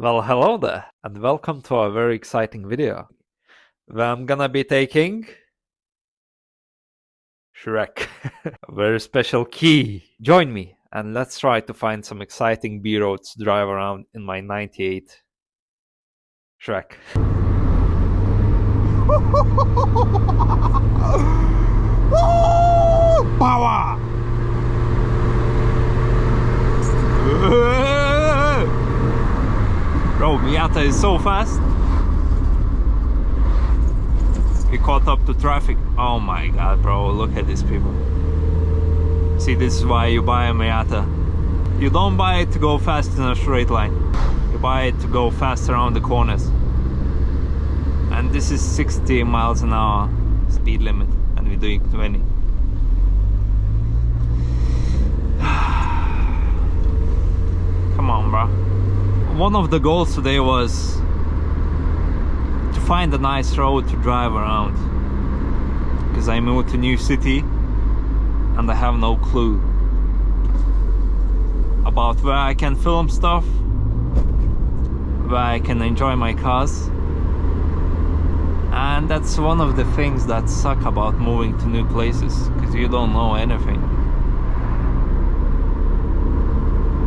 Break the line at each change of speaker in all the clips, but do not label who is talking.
Well, hello there, and welcome to a very exciting video, where I'm gonna be taking Shrek, a very special key. Join me, and let's try to find some exciting B-roads to drive around in my 98 Shrek.
Power! Bro, Miata is so fast. We caught up to traffic. Oh my god, bro, look at these people. See, this is why you buy a Miata. You don't buy it to go fast in a straight line. You buy it to go fast around the corners. And this is 60 miles an hour speed limit, and we're doing 20. Come on, bro. One of the goals today was to find a nice road to drive around, because I moved to new city and I have no clue about where I can film stuff, where I can enjoy my cars. And that's one of the things that suck about moving to new places, because you don't know anything.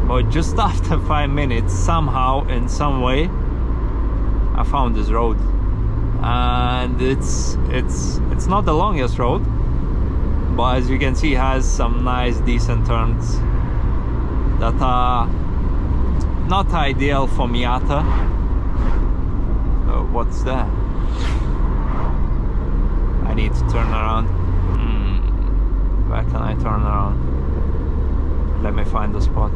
But just after 5 minutes, somehow, in some way, I found this road. And it's not the longest road, but as you can see, it has some nice decent turns that are not ideal for Miata. What's that? I need to turn around. Where can I turn around? Let me find the spot.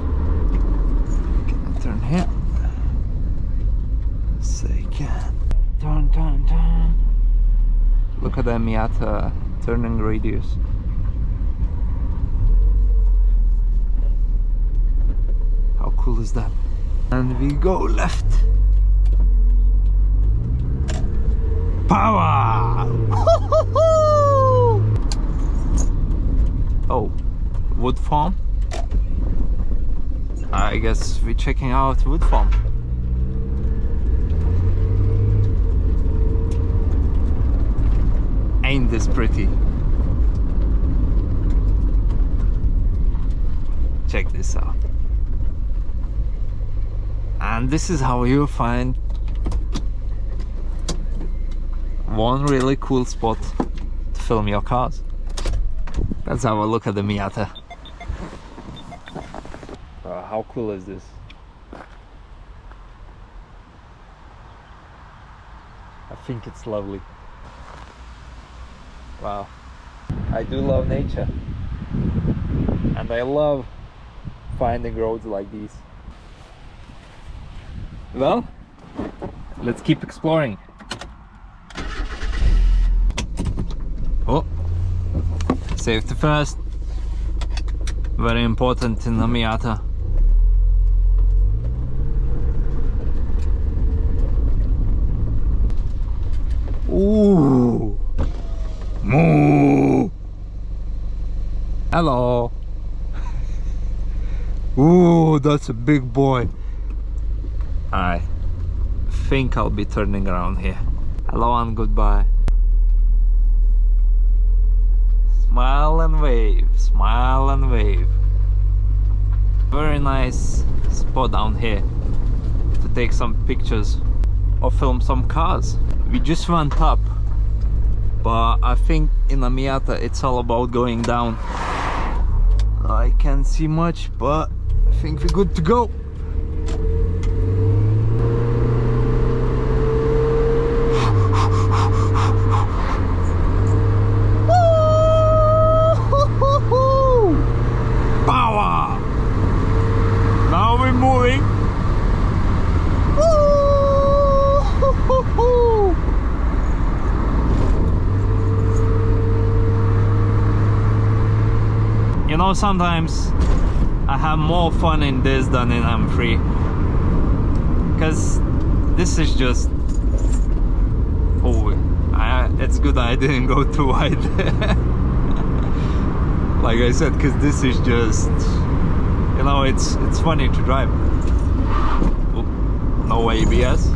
Can I turn here? Say can. Turn. Look at that Miata turning radius. How cool is that? And we go left. Power! Oh, wood farm? I guess we're checking out wood farm. Ain't this pretty? Check this out. And this is how you find one really cool spot to film your cars. Let's have a look at the Miata. How cool is this? I think it's lovely. Wow. I do love nature. And I love finding roads like these. Well, let's keep exploring. Oh, safety first. Very important in the Miata. Ooh. Moo. Hello. Ooh, that's a big boy. I think I'll be turning around here. Hello and goodbye. Smile and wave, smile and wave. Very nice spot down here to take some pictures or film some cars. We just went up, but I think in a Miata it's all about going down. I can't see much, but I think we're good to go. Power! Now we're moving. You know, sometimes I have more fun in this than in M3, because this is just, it's good I didn't go too wide. Like I said, because this is just, you know, it's funny to drive. No ABS.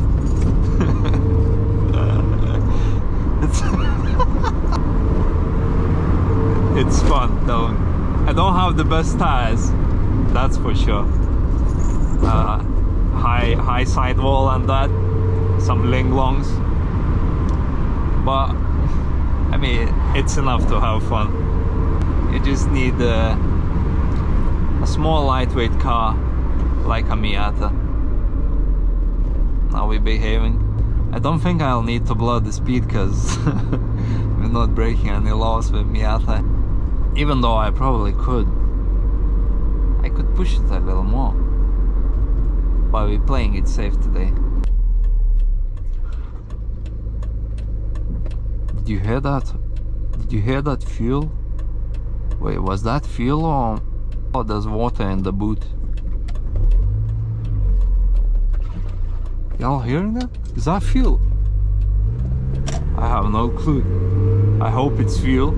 it's, it's fun though. I don't have the best tires, that's for sure. High sidewall and that, some linglongs, but I mean it's enough to have fun. You just need a small lightweight car like a Miata. Now we're behaving. I don't think I'll need to blow the speed because we're not breaking any laws with Miata. Even though I probably could. I could push it a little more. But we're playing it safe today. Did you hear that? Did you hear that fuel? Wait, was that fuel or... Oh, there's water in the boot. Y'all hearing that? Is that fuel? I have no clue. I hope it's fuel.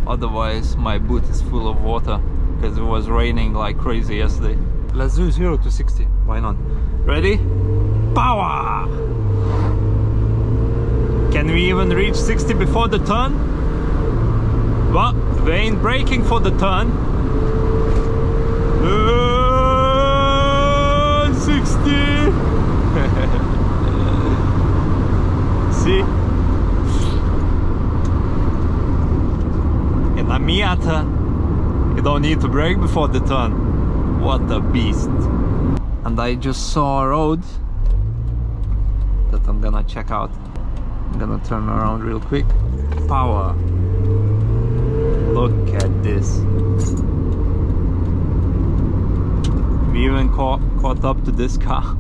Otherwise, my boot is full of water because it was raining like crazy yesterday. Let's do 0 to 60. Why not? Ready? Power! Can we even reach 60 before the turn? Well, we ain't braking for the turn. 60! See? In a Miata, you don't need to brake before the turn. What a beast. And I just saw a road that I'm gonna check out. I'm gonna turn around real quick. Power. Look at this. We even caught up to this car.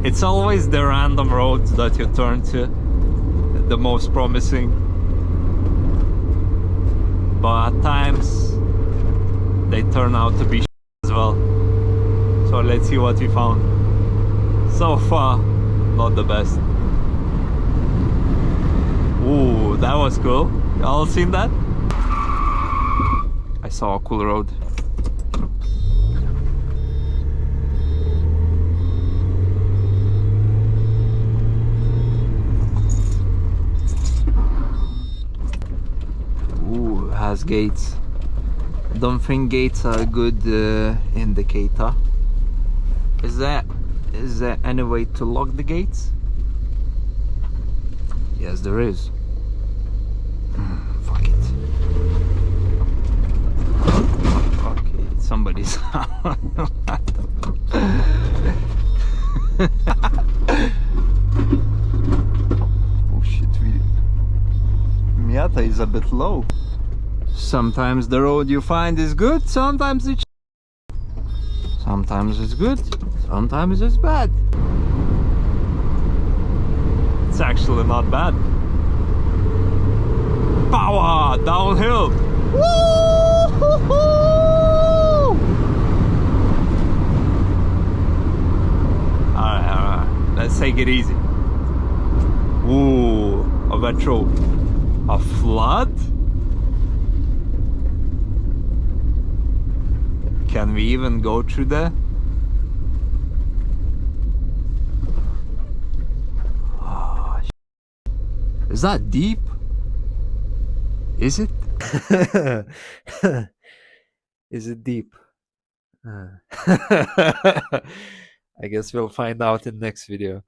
It's always the random roads that you turn to, the most promising. But at times, they turn out to be as well. So let's see what we found. So far, not the best. Ooh, that was cool. Y'all seen that? I saw a cool road. Ooh, has gates. I don't think gates are a good indicator. Is there any way to lock the gates? Yes, there is. Fuck it. Okay, it's somebody's house. Oh shit, Miata is a bit low. Sometimes the road you find is good, sometimes it's good, sometimes it's bad. It's actually not bad. Power downhill. Woo-hoo-hoo! Alright, let's take it easy. Ooh, a retro. A flood? Can we even go through there? Oh, is that deep? Is it?
Is it deep? I guess we'll find out in next video.